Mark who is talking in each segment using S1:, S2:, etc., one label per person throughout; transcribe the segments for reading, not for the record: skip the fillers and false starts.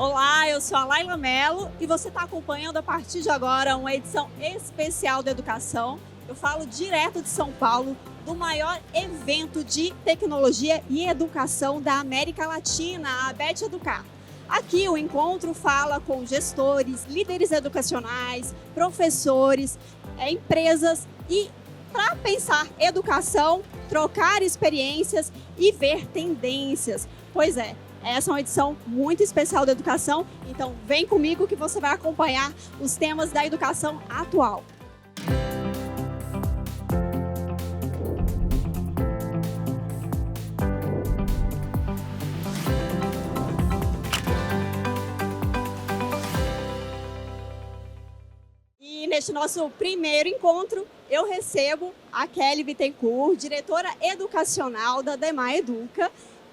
S1: Olá, eu sou a Laila Mello e você está acompanhando a partir de agora uma edição especial da educação. Eu falo direto de São Paulo, do maior evento de tecnologia e educação da América Latina, a ABET Educar. Aqui o encontro fala com gestores, líderes educacionais, professores, empresas e para pensar educação, trocar experiências e ver tendências. Pois é, essa é uma edição muito especial da educação, então vem comigo que você vai acompanhar os temas da educação atual. E neste nosso primeiro encontro, eu recebo a Kelly Bittencourt, diretora educacional da Demar Educa,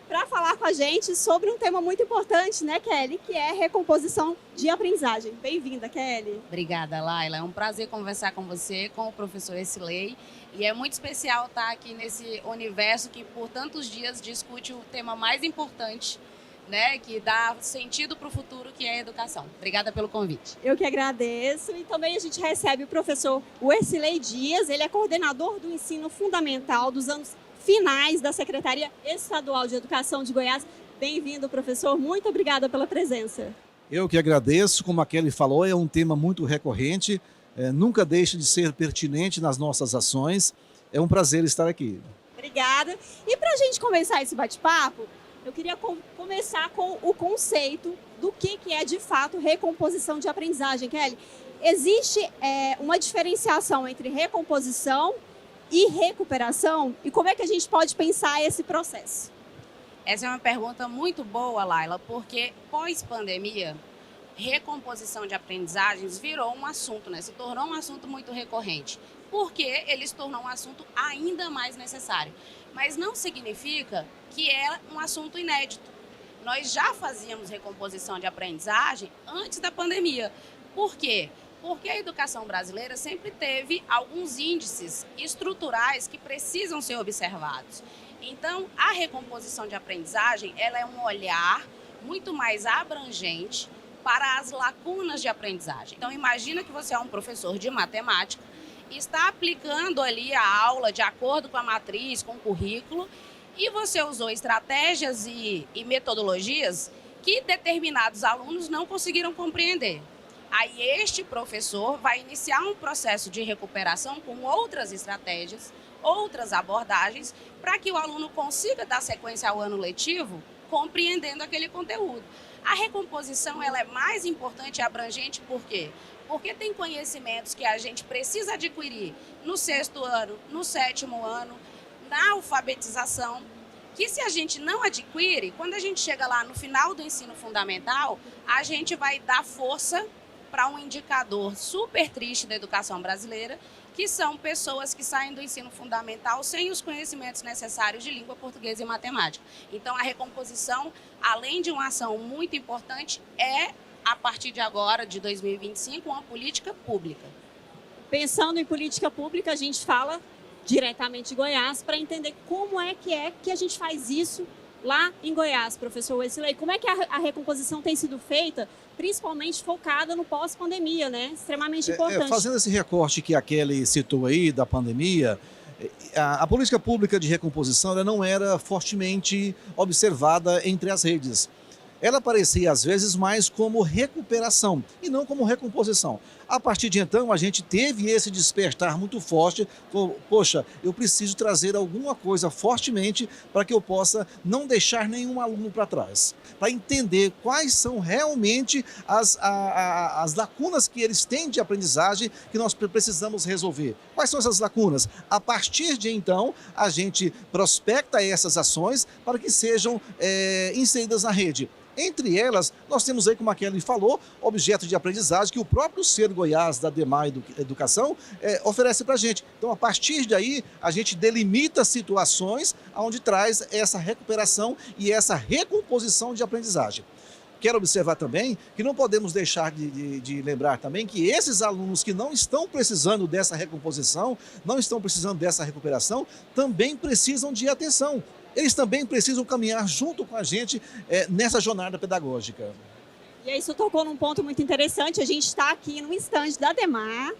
S1: para falar com a gente sobre um tema muito importante, né, Kelly, que é recomposição de aprendizagem. Bem-vinda, Kelly.
S2: Obrigada, Laila. É um prazer conversar com você, com o professor Essilei. E é muito especial estar aqui nesse universo que por tantos dias discute o tema mais importante, né, que dá sentido para o futuro, que é a educação. Obrigada pelo convite.
S1: Eu que agradeço. E também a gente recebe o professor Essilei Dias, ele é coordenador do ensino fundamental dos anos finais da Secretaria Estadual de Educação de Goiás. Bem-vindo, professor. Muito obrigada pela presença.
S3: Eu que agradeço. Como a Kelly falou, é um tema muito recorrente, nunca deixa de ser pertinente nas nossas ações. É um prazer estar aqui.
S1: Obrigada. E para a gente começar esse bate-papo, eu queria começar com o conceito do que é de fato recomposição de aprendizagem, Kelly. Existe uma diferenciação entre recomposição e recuperação? E como é que a gente pode pensar esse processo?
S2: Essa é uma pergunta muito boa, Laila, porque pós-pandemia, recomposição de aprendizagens virou um assunto, né? Se tornou um assunto muito recorrente, porque ele se tornou um assunto ainda mais necessário. Mas não significa que é um assunto inédito. Nós já fazíamos recomposição de aprendizagem antes da pandemia. Por quê? Porque a educação brasileira sempre teve alguns índices estruturais que precisam ser observados. Então, a recomposição de aprendizagem, ela é um olhar muito mais abrangente para as lacunas de aprendizagem. Então, imagina que você é um professor de matemática e está aplicando ali a aula de acordo com a matriz, com o currículo, e você usou estratégias e metodologias que determinados alunos não conseguiram compreender. Aí este professor vai iniciar um processo de recuperação com outras estratégias, outras abordagens, para que o aluno consiga dar sequência ao ano letivo compreendendo aquele conteúdo. A recomposição ela é mais importante e abrangente por quê? Porque tem conhecimentos que a gente precisa adquirir no 6º ano, no 7º ano, na alfabetização, que se a gente não adquire, quando a gente chega lá no final do ensino fundamental, a gente vai dar força para um indicador super triste da educação brasileira, que são pessoas que saem do ensino fundamental sem os conhecimentos necessários de língua portuguesa e matemática. Então, a recomposição, além de uma ação muito importante, é, a partir de agora, de 2025, uma política pública.
S1: Pensando em política pública, a gente fala diretamente de Goiás para entender como é que a gente faz isso lá em Goiás, professor Essilei. Como é que a recomposição tem sido feita, principalmente focada no pós-pandemia, né? Extremamente importante.
S3: Fazendo esse recorte que a Kelly citou aí da pandemia, a política pública de recomposição ela não era fortemente observada entre as redes. Ela aparecia às vezes mais como recuperação e não como recomposição. A partir de então, a gente teve esse despertar muito forte. Poxa, eu preciso trazer alguma coisa fortemente para que eu possa não deixar nenhum aluno para trás. Para entender quais são realmente as lacunas que eles têm de aprendizagem que nós precisamos resolver. Quais são essas lacunas? A partir de então, a gente prospecta essas ações para que sejam inseridas na rede. Entre elas, nós temos aí, como a Kelly falou, objetos de aprendizagem que o próprio Ser Goiás da Demar Educação oferece para a gente. Então, a partir daí, a gente delimita situações onde traz essa recuperação e essa recomposição de aprendizagem. Quero observar também que não podemos deixar de lembrar também que esses alunos que não estão precisando dessa recomposição, não estão precisando dessa recuperação, também precisam de atenção. Eles também precisam caminhar junto com a gente nessa jornada pedagógica.
S1: E E aí, isso tocou num ponto muito interessante. A gente está aqui no stand da Ademar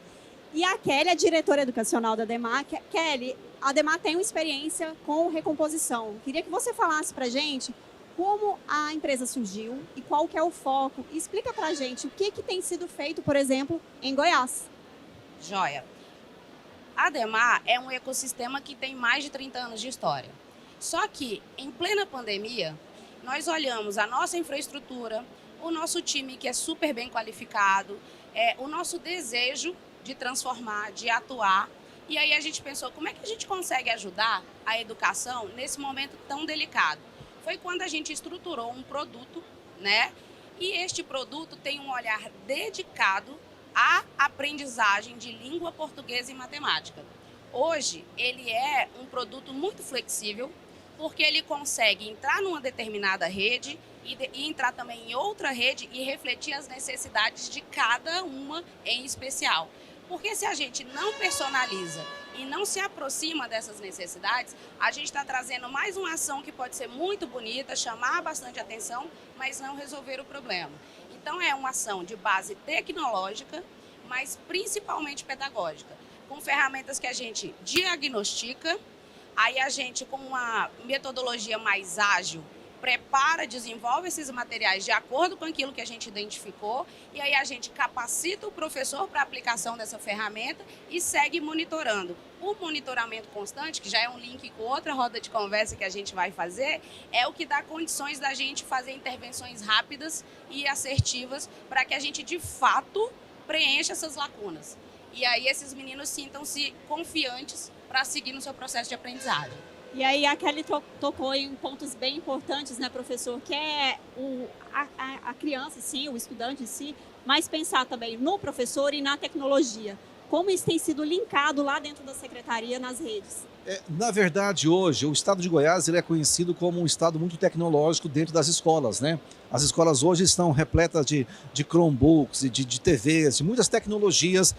S1: e a Kelly, a diretora educacional da Ademar. Kelly, a Ademar tem uma experiência com recomposição. Queria que você falasse para a gente como a empresa surgiu e qual que é o foco. E explica para a gente o que tem sido feito, por exemplo, em Goiás.
S2: Joia. A Ademar é um ecossistema que tem mais de 30 anos de história. Só que, em plena pandemia, nós olhamos a nossa infraestrutura, o nosso time que é super bem qualificado, o nosso desejo de transformar, de atuar. E aí a gente pensou, como é que a gente consegue ajudar a educação nesse momento tão delicado? Foi quando a gente estruturou um produto, né? E este produto tem um olhar dedicado à aprendizagem de língua portuguesa e matemática. Hoje, ele é um produto muito flexível, porque ele consegue entrar numa determinada rede e entrar também em outra rede e refletir as necessidades de cada uma em especial. Porque se a gente não personaliza e não se aproxima dessas necessidades, a gente está trazendo mais uma ação que pode ser muito bonita, chamar bastante atenção, mas não resolver o problema. Então, é uma ação de base tecnológica, mas principalmente pedagógica, com ferramentas que a gente diagnostica. Aí a gente, com uma metodologia mais ágil, prepara, desenvolve esses materiais de acordo com aquilo que a gente identificou, e aí a gente capacita o professor para a aplicação dessa ferramenta e segue monitorando. O monitoramento constante, que já é um link com outra roda de conversa que a gente vai fazer, é o que dá condições da gente fazer intervenções rápidas e assertivas para que a gente, de fato, preencha essas lacunas. E aí esses meninos sintam-se confiantes para seguir no seu processo de aprendizagem.
S1: E aí a Kelly tocou em pontos bem importantes, né, professor? Que é a criança em si, o estudante em si, mas pensar também no professor e na tecnologia. Como isso tem sido linkado lá dentro da secretaria nas redes?
S3: Na verdade, hoje, o estado de Goiás ele é conhecido como um estado muito tecnológico dentro das escolas, né? As escolas hoje estão repletas de Chromebooks, de TVs, de muitas tecnologias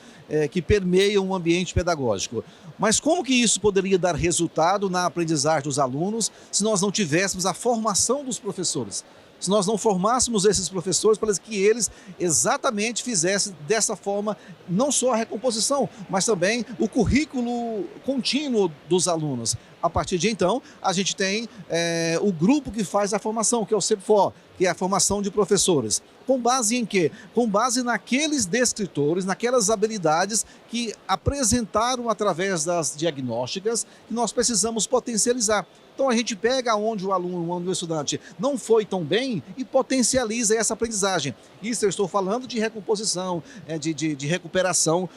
S3: que permeiam o ambiente pedagógico. Mas como que isso poderia dar resultado na aprendizagem dos alunos se nós não tivéssemos a formação dos professores? Se nós não formássemos esses professores para que eles exatamente fizessem dessa forma não só a recomposição, mas também o currículo contínuo dos alunos. A partir de então, a gente tem o grupo que faz a formação, que é o CEPFOR, que é a formação de professores. Com base em quê? Com base naqueles descritores, naquelas habilidades que apresentaram através das diagnósticas que nós precisamos potencializar. Então a gente pega onde o aluno, onde o estudante não foi tão bem e potencializa essa aprendizagem. Isso eu estou falando de recomposição, de recuperação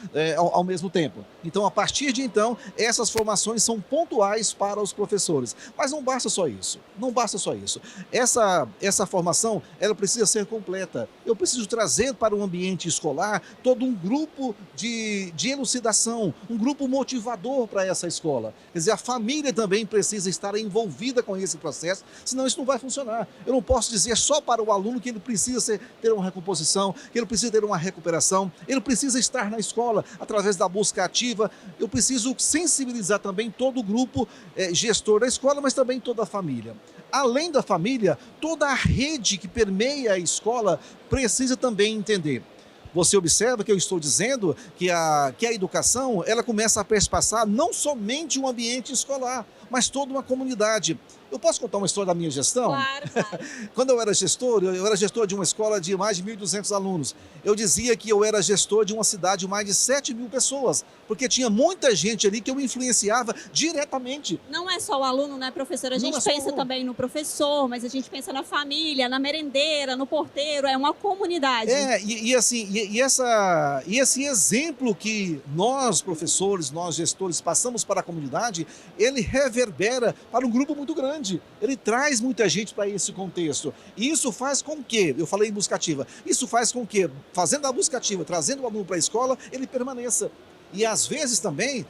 S3: ao mesmo tempo. Então, a partir de então, essas formações são pontuais para os professores. Mas não basta só isso. Não basta só isso. Essa formação, ela precisa ser completa. Eu preciso trazer para o ambiente escolar todo um grupo de elucidação, um grupo motivador para essa escola. Quer dizer, a família também precisa estar envolvida com esse processo, senão isso não vai funcionar. Eu não posso dizer só para o aluno que ele precisa ter uma recomposição, que ele precisa ter uma recuperação, ele precisa estar na escola através da busca ativa. Eu preciso sensibilizar também todo o grupo gestor da escola, mas também toda a família. Além da família, toda a rede que permeia a escola precisa também entender. Você observa que eu estou dizendo que a educação ela começa a perspassar não somente um ambiente escolar, mas toda uma comunidade. Eu posso contar uma história da minha gestão?
S1: Claro, claro.
S3: Quando eu era gestor de uma escola de mais de 1.200 alunos. Eu dizia que eu era gestor de uma cidade de mais de 7.000 pessoas, porque tinha muita gente ali que eu influenciava diretamente.
S1: Não é só o aluno, né, professor? A gente pensa também no professor, mas a gente pensa na família, na merendeira, no porteiro, é uma comunidade.
S3: Esse exemplo que nós, professores, nós gestores, passamos para a comunidade, ele reverbera para um grupo muito grande. Ele traz muita gente para esse contexto. E isso faz com que, eu falei em busca ativa, isso faz com que, fazendo a busca ativa, trazendo o aluno para a escola, ele permaneça. E às vezes também,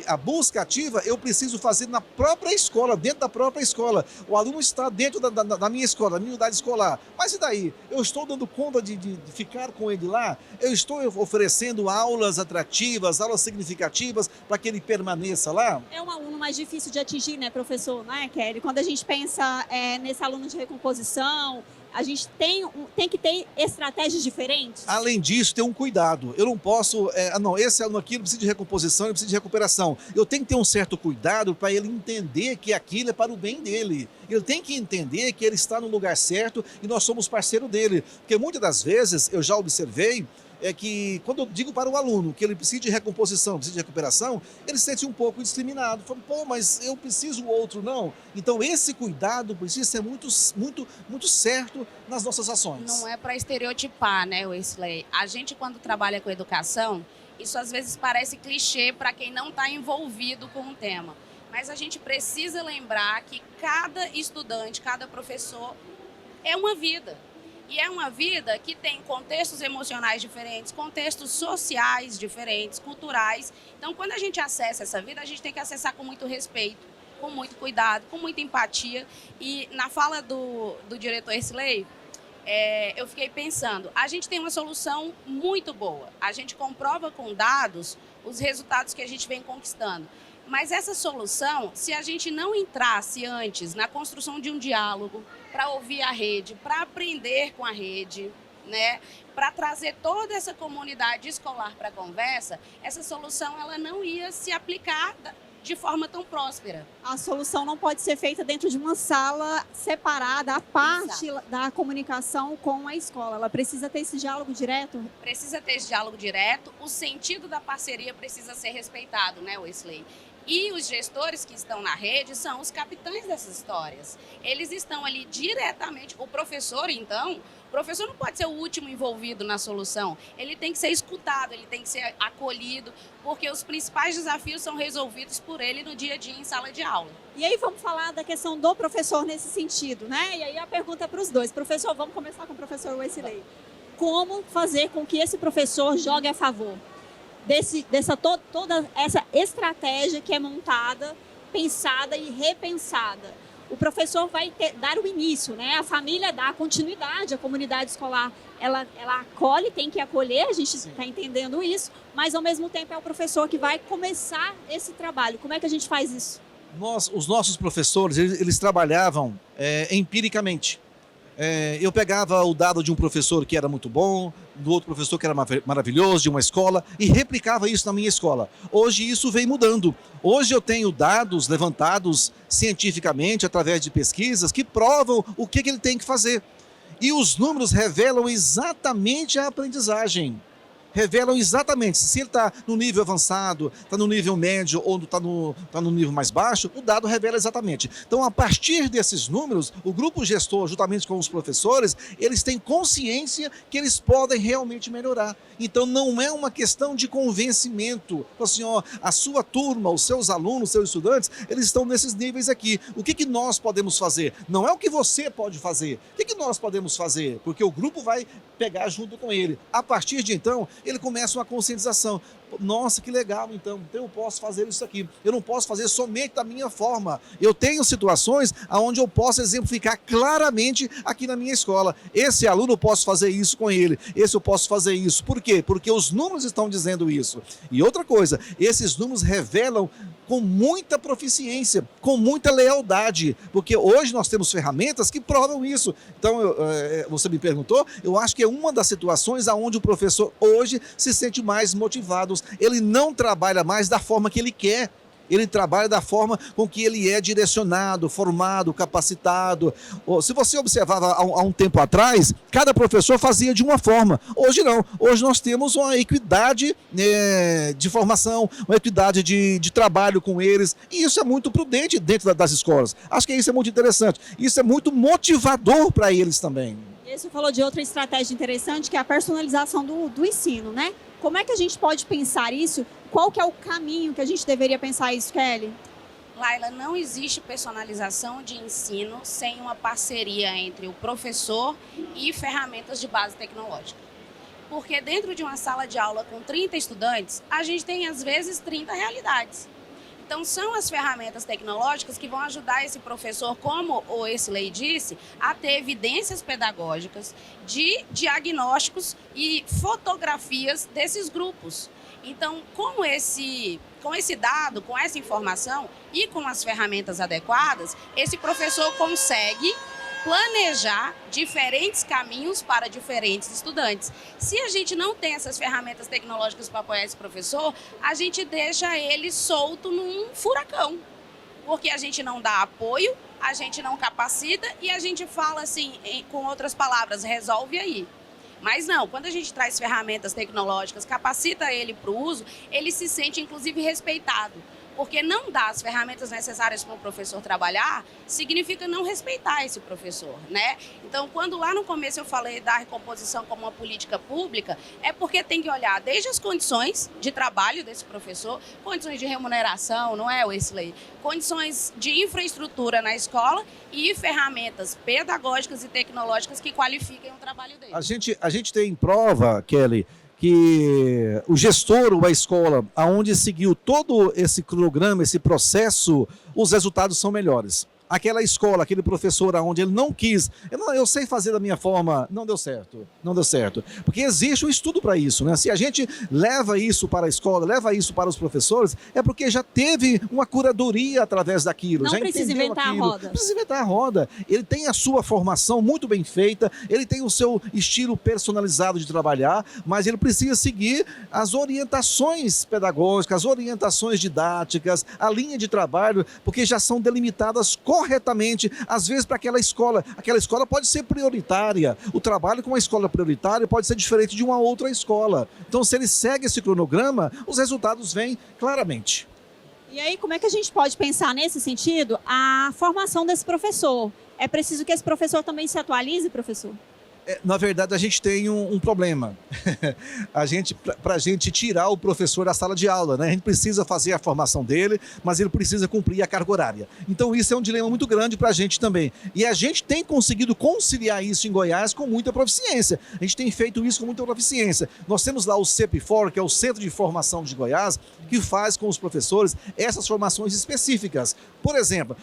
S3: a busca ativa, eu preciso fazer na própria escola, dentro da própria escola. O aluno está dentro da minha escola, da minha unidade escolar. Mas e daí? Eu estou dando conta de ficar com ele lá? Eu estou oferecendo aulas atrativas, aulas significativas para que ele permaneça lá?
S1: É um aluno mais difícil de atingir, né, professor? Né, Kelly? Quando a gente pensa nesse aluno de recomposição, A gente tem que ter estratégias diferentes?
S3: Além disso, tem um cuidado. Eu não posso, esse aluno aqui precisa de recomposição, ele precisa de recuperação. Eu tenho que ter um certo cuidado para ele entender que aquilo é para o bem dele. Ele tem que entender que ele está no lugar certo e nós somos parceiro dele. Porque muitas das vezes, eu já observei, que quando eu digo para o aluno que ele precisa de recomposição, precisa de recuperação, ele se sente um pouco discriminado. Fala, pô, mas eu preciso, o outro não. Então esse cuidado precisa ser muito certo nas nossas ações.
S2: Não é para estereotipar, né, Wesley? A gente, quando trabalha com educação, isso às vezes parece clichê para quem não está envolvido com o tema. Mas a gente precisa lembrar que cada estudante, cada professor é uma vida. E é uma vida que tem contextos emocionais diferentes, contextos sociais diferentes, culturais. Então, quando a gente acessa essa vida, a gente tem que acessar com muito respeito, com muito cuidado, com muita empatia. E na fala do diretor Wesley, eu fiquei pensando, a gente tem uma solução muito boa. A gente comprova com dados os resultados que a gente vem conquistando. Mas essa solução, se a gente não entrasse antes na construção de um diálogo, para ouvir a rede, para aprender com a rede, né, para trazer toda essa comunidade escolar para a conversa, essa solução ela não ia se aplicar de forma tão próspera.
S1: A solução não pode ser feita dentro de uma sala separada, à parte da comunicação com a escola. Ela precisa ter esse diálogo direto?
S2: Precisa ter esse diálogo direto. O sentido da parceria precisa ser respeitado, né, Wesley? E os gestores que estão na rede são os capitães dessas histórias. Eles estão ali diretamente. O professor, então, o professor não pode ser o último envolvido na solução. Ele tem que ser escutado, ele tem que ser acolhido, porque os principais desafios são resolvidos por ele no dia a dia em sala de aula.
S1: E aí vamos falar da questão do professor nesse sentido, né? E aí a pergunta é para os dois. Professor, vamos começar com o professor Wesley. Como fazer com que esse professor jogue a favor toda essa estratégia que é montada, pensada e repensada? O professor vai dar o início, né? A família dá continuidade, a comunidade escolar ela acolhe, tem que acolher, a gente está entendendo isso, mas ao mesmo tempo é o professor que vai começar esse trabalho. Como é que a gente faz isso?
S3: Os nossos professores, eles trabalhavam empiricamente. Eu pegava o dado de um professor que era muito bom, do outro professor que era maravilhoso, de uma escola, e replicava isso na minha escola. Hoje isso vem mudando. Hoje eu tenho dados levantados cientificamente, através de pesquisas, que provam o que ele tem que fazer. E os números revelam exatamente a aprendizagem. Revelam exatamente se ele está no nível avançado, está no nível médio ou está no nível mais baixo, o dado revela exatamente. Então, a partir desses números, o grupo gestor, juntamente com os professores, eles têm consciência que eles podem realmente melhorar. Então, não é uma questão de convencimento. Assim, ó, a sua turma, os seus alunos, os seus estudantes, eles estão nesses níveis aqui. O que nós podemos fazer? Não é o que você pode fazer. O que nós podemos fazer? Porque o grupo vai pegar junto com ele. A partir de então, ele começa uma conscientização. Nossa, que legal, então eu posso fazer isso aqui. Eu não posso fazer somente da minha forma. Eu tenho situações onde eu posso exemplificar claramente aqui na minha escola. Esse aluno eu posso fazer isso com ele. Esse eu posso fazer isso. Por quê? Porque os números estão dizendo isso. E outra coisa, esses números revelam com muita proficiência, com muita lealdade, porque hoje nós temos ferramentas que provam isso. Então, você me perguntou, eu acho que é uma das situações onde o professor hoje se sente mais motivado. Ele não trabalha mais da forma que ele quer. Ele trabalha da forma com que ele é direcionado, formado, capacitado. Se você observava há um tempo atrás, cada professor fazia de uma forma. Hoje não. Hoje nós temos uma equidade de formação, uma equidade de trabalho com eles. E isso é muito prudente dentro das escolas. Acho que isso é muito interessante. Isso é muito motivador para eles também.
S1: Você falou de outra estratégia interessante, que é a personalização do ensino, né? Como é que a gente pode pensar isso? Qual que é o caminho que a gente deveria pensar isso, Kelly?
S2: Laila, não existe personalização de ensino sem uma parceria entre o professor e ferramentas de base tecnológica. Porque dentro de uma sala de aula com 30 estudantes, a gente tem, às vezes, 30 realidades. Então, são as ferramentas tecnológicas que vão ajudar esse professor, como o Wesley disse, a ter evidências pedagógicas de diagnósticos e fotografias desses grupos. Então, com esse dado, com essa informação e com as ferramentas adequadas, esse professor consegue planejar diferentes caminhos para diferentes estudantes. Se a gente não tem essas ferramentas tecnológicas para apoiar esse professor, a gente deixa ele solto num furacão, porque a gente não dá apoio, a gente não capacita e a gente fala assim, com outras palavras, resolve aí. Mas não, quando a gente traz ferramentas tecnológicas, capacita ele para o uso, ele se sente inclusive respeitado. Porque não dar as ferramentas necessárias para o professor trabalhar, significa não respeitar esse professor, né? Então, quando lá no começo eu falei da recomposição como uma política pública, é porque tem que olhar desde as condições de trabalho desse professor, condições de remuneração, não é, Wesley? Condições de infraestrutura na escola e ferramentas pedagógicas e tecnológicas que qualifiquem o trabalho dele.
S3: A gente tem prova, Kelly, que o gestor ou a escola, aonde seguiu todo esse cronograma, esse processo, os resultados são melhores. Aquela escola, aquele professor aonde ele não quis, eu sei fazer da minha forma, não deu certo, não deu certo. Porque existe um estudo para isso, né? Se a gente leva isso para a escola, leva isso para os professores, é porque já teve uma curadoria através daquilo.
S1: Não
S3: já
S1: precisa inventar
S3: aquilo.
S1: a roda.
S3: Não precisa inventar a roda. Ele tem a sua formação muito bem feita, ele tem o seu estilo personalizado de trabalhar, mas ele precisa seguir as orientações pedagógicas, as orientações didáticas, a linha de trabalho, porque já são delimitadas corretamente, às vezes para aquela escola. Aquela escola pode ser prioritária. O trabalho com uma escola prioritária pode ser diferente de uma outra escola. Então, se ele segue esse cronograma, os resultados vêm claramente.
S1: E aí, como é que a gente pode pensar nesse sentido a formação desse professor? É preciso que esse professor também se atualize, professor?
S3: Na verdade, a gente tem um problema. Para a gente tirar o professor da sala de aula, né? A gente precisa fazer a formação dele, mas ele precisa cumprir a carga horária. Então, isso é um dilema muito grande para a gente também. E a gente tem conseguido conciliar isso em Goiás com muita proficiência. A gente tem feito isso com muita proficiência. Nós temos lá o CEPFOR, que é o Centro de Formação de Goiás, que faz com os professores essas formações específicas. Por exemplo,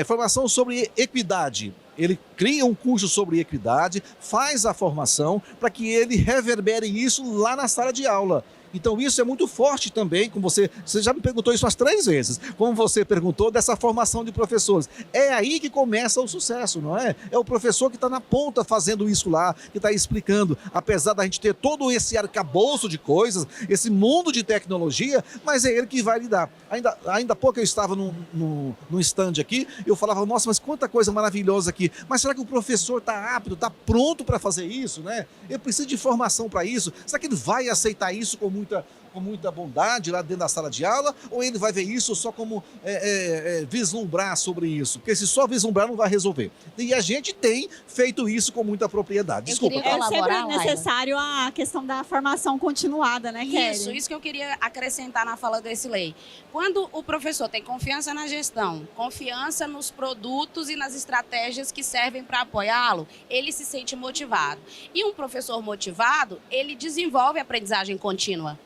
S3: formação sobre equidade. Ele cria um curso sobre equidade, faz a formação para que ele reverbere isso lá na sala de aula. Então isso é muito forte também, como você já me perguntou isso umas 3 vezes, como você perguntou dessa formação de professores. É aí que começa o sucesso, não é? É o professor que está na ponta fazendo isso lá, que está explicando, apesar da gente ter todo esse arcabouço de coisas, esse mundo de tecnologia, mas é ele que vai lidar. Ainda há pouco eu estava num stand aqui, eu falava, nossa, mas quanta coisa maravilhosa aqui, mas será que o professor está apto, está pronto para fazer isso, né? Ele precisa de formação para isso, será que ele vai aceitar isso com muita bondade lá dentro da sala de aula, ou ele vai ver isso só como vislumbrar sobre isso? Porque se só vislumbrar não vai resolver. E a gente tem feito isso com muita propriedade. Desculpa.
S2: queria
S1: É sempre
S2: Laila.
S1: necessário a questão da formação continuada, né, Kelly?
S2: Isso que eu queria acrescentar na fala desse lei. Quando o professor tem confiança na gestão, confiança nos produtos e nas estratégias que servem para apoiá-lo, ele se sente motivado. E um professor motivado, ele desenvolve a aprendizagem contínua.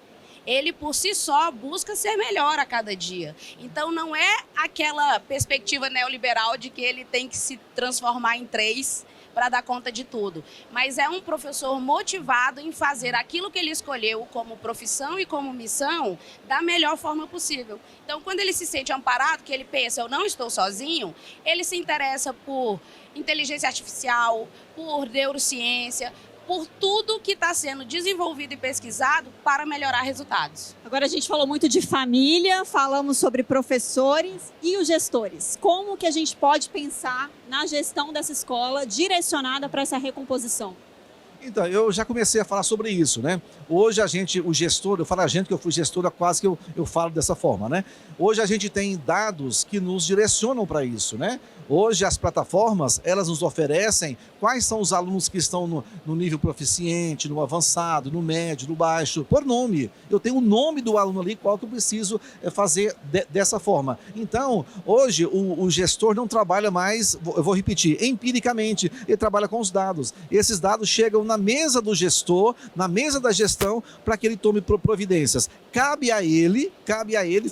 S2: Ele, por si só, busca ser melhor a cada dia. Então, não é aquela perspectiva neoliberal de que ele tem que se transformar em 3 para dar conta de tudo. Mas é um professor motivado em fazer aquilo que ele escolheu como profissão e como missão da melhor forma possível. Então, quando ele se sente amparado, que ele pensa, eu não estou sozinho, ele se interessa por inteligência artificial, por neurociência, por tudo que está sendo desenvolvido e pesquisado para melhorar resultados.
S1: Agora a gente falou muito de família, falamos sobre professores e os gestores. Como que a gente pode pensar na gestão dessa escola direcionada para essa recomposição?
S3: Então, eu já comecei a falar sobre isso, né? Hoje o gestor, eu falo a gente que eu fui gestora, quase que eu falo dessa forma, né? Hoje a gente tem dados que nos direcionam para isso, né? Hoje as plataformas, elas nos oferecem quais são os alunos que estão no nível proficiente, no avançado, no médio, no baixo, por nome. Eu tenho o nome do aluno ali, qual que eu preciso fazer dessa forma. Então, hoje o gestor não trabalha mais, eu vou repetir, empiricamente, ele trabalha com os dados. Esses dados chegam na mesa do gestor, na mesa da gestão, para que ele tome providências. Cabe a ele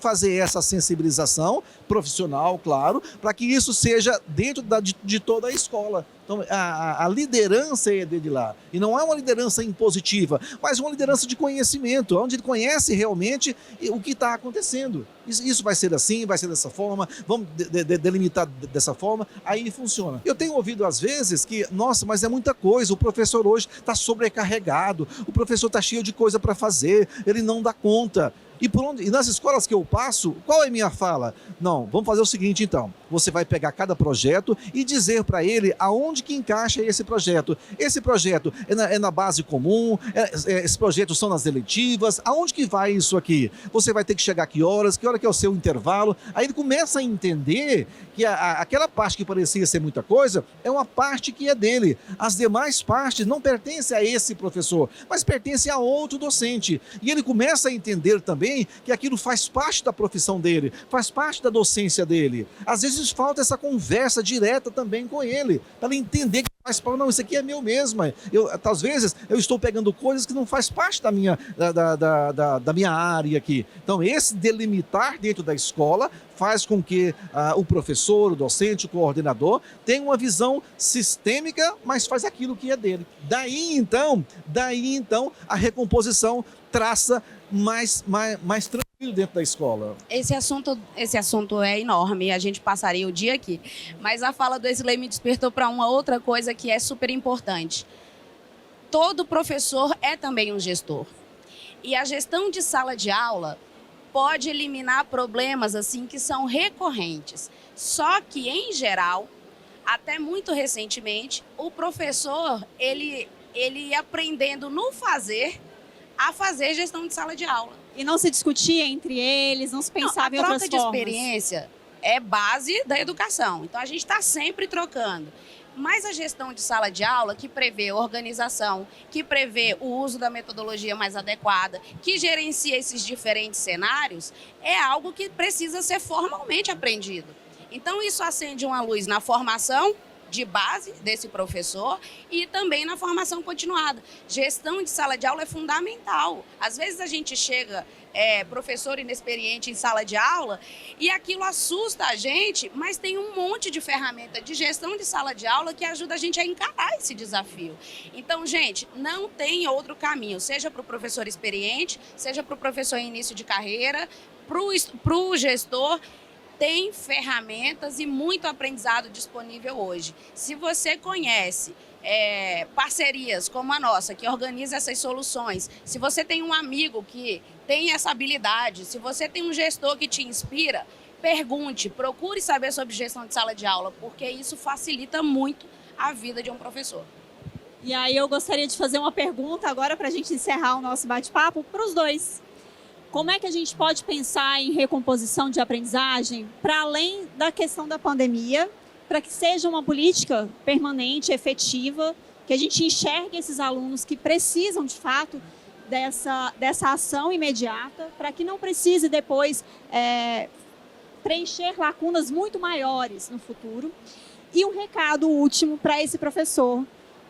S3: fazer essa sensibilização profissional, claro, para que isso seja dentro de toda a escola. Então, a liderança é dele lá. E não é uma liderança impositiva, mas uma liderança de conhecimento, onde ele conhece realmente o que está acontecendo. isso vai ser assim, vai ser dessa forma, vamos delimitar dessa forma, aí funciona. Eu tenho ouvido às vezes que, nossa, mas é muita coisa, o professor hoje está sobrecarregado, o professor está cheio de coisa para fazer, ele não dá conta. E nas escolas que eu passo, qual é a minha fala? Não, vamos fazer o seguinte então, você vai pegar cada projeto e dizer para ele aonde que encaixa esse projeto. Esse projeto é na base comum, esses projetos são nas eletivas, aonde que vai isso aqui? Você vai ter que chegar que hora que é o seu intervalo? Aí ele começa a entender que aquela parte que parecia ser muita coisa, é uma parte que é dele. As demais partes não pertencem a esse professor, mas pertencem a outro docente. E ele começa a entender também que aquilo faz parte da profissão dele, faz parte da docência dele. Às vezes falta essa conversa direta também com ele, para ele entender que faz parte, não, isso aqui é meu mesmo. Às vezes eu estou pegando coisas que não faz parte da minha área aqui. Então esse delimitar dentro da escola faz com que o professor, o docente, o coordenador tenha uma visão sistêmica, mas faz aquilo que é dele. Daí então a recomposição traça mais tranquilo dentro da escola.
S2: Esse assunto é enorme, a gente passaria o dia aqui. Mas a fala do Wesley me despertou para uma outra coisa que é super importante. Todo professor é também um gestor. E a gestão de sala de aula pode eliminar problemas assim que são recorrentes. Só que, em geral, até muito recentemente, o professor, ele aprendendo no fazer, a fazer gestão de sala de aula.
S1: E não se discutia entre eles, não se pensava em outras formas.
S2: A troca de experiência é base da educação. Então, a gente está sempre trocando. Mas a gestão de sala de aula, que prevê organização, que prevê o uso da metodologia mais adequada, que gerencia esses diferentes cenários, é algo que precisa ser formalmente aprendido. Então, isso acende uma luz na formação de base desse professor e também na formação continuada. Gestão de sala de aula é fundamental. Às vezes a gente chega, professor inexperiente em sala de aula, e aquilo assusta a gente, mas tem um monte de ferramenta de gestão de sala de aula que ajuda a gente a encarar esse desafio. Então, gente, não tem outro caminho, seja para o professor experiente, seja para o professor em início de carreira, para o gestor. Tem ferramentas e muito aprendizado disponível hoje. Se você conhece parcerias como a nossa, que organiza essas soluções, se você tem um amigo que tem essa habilidade, se você tem um gestor que te inspira, pergunte, procure saber sobre gestão de sala de aula, porque isso facilita muito a vida de um professor.
S1: E aí eu gostaria de fazer uma pergunta agora para a gente encerrar o nosso bate-papo para os dois. Como é que a gente pode pensar em recomposição de aprendizagem para além da questão da pandemia, para que seja uma política permanente, efetiva, que a gente enxergue esses alunos que precisam, de fato, dessa ação imediata, para que não precise depois preencher lacunas muito maiores no futuro. E um recado último para esse professor,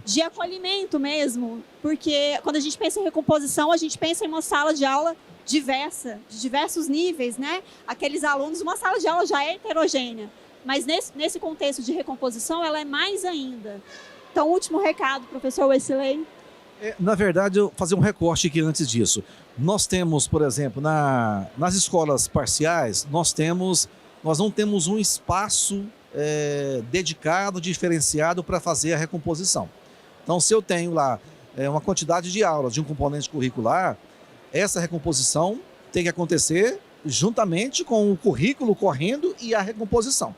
S1: de acolhimento mesmo, porque quando a gente pensa em recomposição, a gente pensa em uma sala de aula diversa, de diversos níveis, né? Aqueles alunos, uma sala de aula já é heterogênea, mas nesse contexto de recomposição, ela é mais ainda. Então, último recado, professor Wesley.
S3: Na verdade, eu vou fazer um recorte aqui antes disso. Nós temos, por exemplo, nas escolas parciais, nós não temos um espaço dedicado, diferenciado para fazer a recomposição. Então, se eu tenho lá uma quantidade de aulas de um componente curricular, essa recomposição tem que acontecer juntamente com o currículo correndo e a recomposição.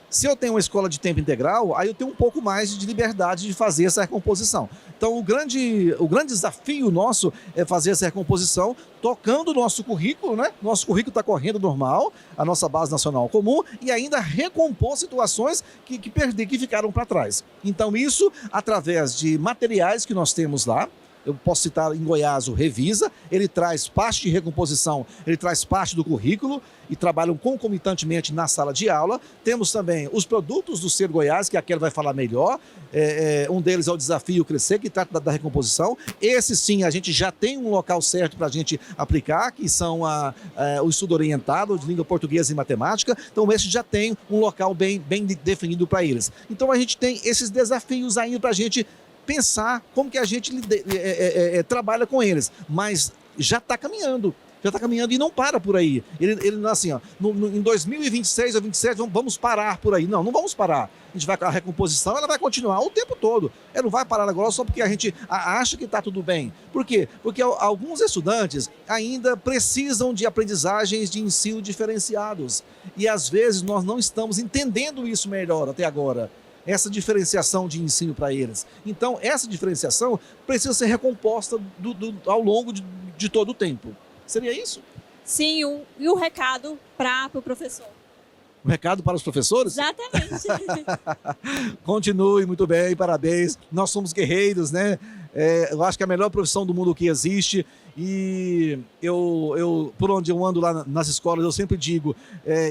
S3: Se eu tenho uma escola de tempo integral, aí eu tenho um pouco mais de liberdade de fazer essa recomposição. Então, o grande desafio nosso é fazer essa recomposição tocando o nosso currículo, né? Nosso currículo está correndo normal, a nossa base nacional comum, e ainda recompor situações que ficaram para trás. Então, isso através de materiais que nós temos lá. Eu posso citar em Goiás o Revisa, ele traz parte de recomposição, ele traz parte do currículo e trabalham concomitantemente na sala de aula. Temos também os produtos do Ser Goiás, que a Kelly vai falar melhor. Um deles é o Desafio Crescer, que trata da recomposição. Esse sim, a gente já tem um local certo para a gente aplicar, que são o estudo orientado de língua portuguesa e matemática. Então esse já tem um local bem definido para eles. Então a gente tem esses desafios ainda para a gente pensar como que a gente trabalha com eles, mas já está caminhando. Já está caminhando e não para por aí. Ele assim, ó, em 2026 ou 2027, vamos parar por aí. Não vamos parar. A gente vai com a recomposição, ela vai continuar o tempo todo. Ela não vai parar agora só porque a gente acha que está tudo bem. Por quê? Porque alguns estudantes ainda precisam de aprendizagens de ensino diferenciados. E às vezes nós não estamos entendendo isso melhor até agora. Essa diferenciação de ensino para eles. Então, essa diferenciação precisa ser recomposta ao longo de todo o tempo. Seria isso?
S1: Sim, e o recado para o professor?
S3: Um recado para os professores?
S1: Exatamente.
S3: Continue, muito bem, parabéns. Nós somos guerreiros, né? Eu acho que é a melhor profissão do mundo que existe. E eu por onde eu ando lá nas escolas, eu sempre digo,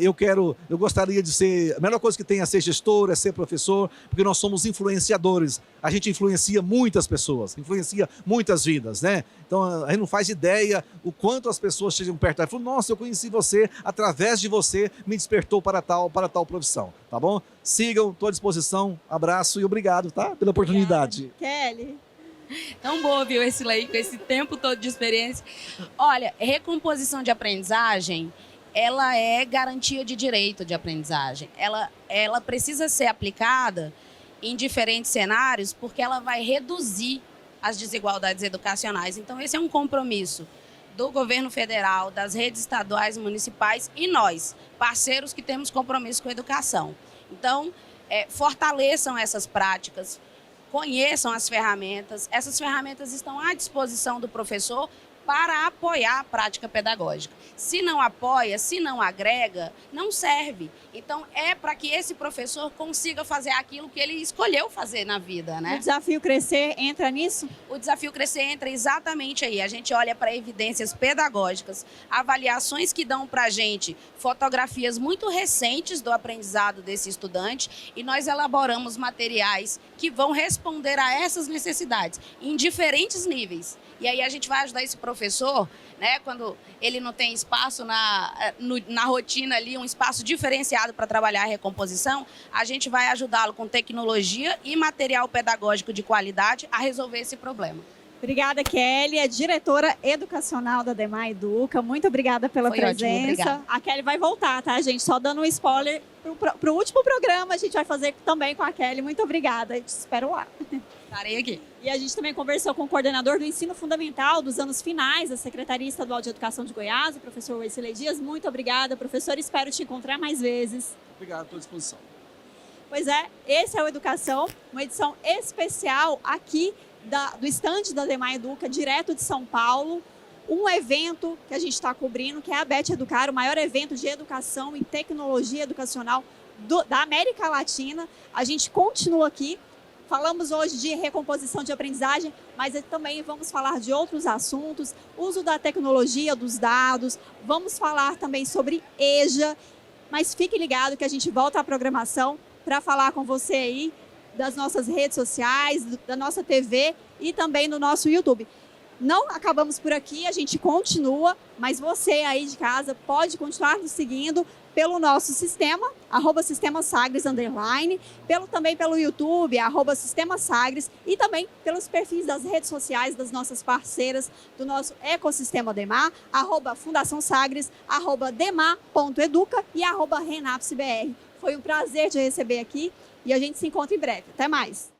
S3: eu gostaria de ser, a melhor coisa que tem é ser gestor, é ser professor, porque nós somos influenciadores. A gente influencia muitas pessoas, influencia muitas vidas, né? Então a gente não faz ideia o quanto as pessoas chegam perto. Falam, nossa, eu conheci você, através de você me despertou para tal profissão, tá bom? Sigam, estou à disposição, abraço e obrigado, tá? Pela oportunidade.
S1: Kelly.
S2: Tão boa, viu, esse lei, com esse tempo todo de experiência. Olha, recomposição de aprendizagem, ela é garantia de direito de aprendizagem. Ela precisa ser aplicada em diferentes cenários porque ela vai reduzir as desigualdades educacionais. Então, esse é um compromisso do governo federal, das redes estaduais e municipais e nós, parceiros que temos compromisso com a educação. Então, fortaleçam essas práticas, conheçam as ferramentas. Essas ferramentas estão à disposição do professor para apoiar a prática pedagógica. Se não apoia, se não agrega, não serve. Então, é para que esse professor consiga fazer aquilo que ele escolheu fazer na vida, né?
S1: O desafio crescer entra nisso?
S2: O desafio crescer entra exatamente aí. A gente olha para evidências pedagógicas, avaliações que dão para a gente fotografias muito recentes do aprendizado desse estudante e nós elaboramos materiais que vão responder a essas necessidades em diferentes níveis. E aí a gente vai ajudar esse professor, né, quando ele não tem espaço na rotina ali, um espaço diferenciado para trabalhar a recomposição, a gente vai ajudá-lo com tecnologia e material pedagógico de qualidade a resolver esse problema.
S1: Obrigada, Kelly, é diretora educacional da DEMA Educa. Muito obrigada pela presença.
S2: Ótimo,
S1: a Kelly vai voltar, tá, gente? Só dando um spoiler para o último programa, a gente vai fazer também com a Kelly. Muito obrigada, eu te espero lá.
S2: Estarei aqui.
S1: E a gente também conversou com o coordenador do ensino fundamental dos anos finais da Secretaria Estadual de Educação de Goiás, o professor Wesley Dias. Muito obrigada, professor. Espero te encontrar mais vezes.
S3: Obrigado pela disposição.
S1: Pois é, esse é o Educação, uma edição especial aqui do estande da DEMA Educa, direto de São Paulo. Um evento que a gente está cobrindo, que é a Bet Educar, o maior evento de educação e tecnologia educacional da América Latina. A gente continua aqui. Falamos hoje de recomposição de aprendizagem, mas também vamos falar de outros assuntos, uso da tecnologia, dos dados, vamos falar também sobre EJA, mas fique ligado que a gente volta à programação para falar com você aí das nossas redes sociais, da nossa TV e também do nosso YouTube. Não acabamos por aqui, a gente continua, mas você aí de casa pode continuar nos seguindo pelo nosso sistema, @sistemasagres_, também pelo YouTube, @sistemasagres, e também pelos perfis das redes sociais das nossas parceiras do nosso ecossistema DEMA, @Fundação Sagres, @dema.educa e @renapsbr. Foi um prazer te receber aqui e a gente se encontra em breve. Até mais!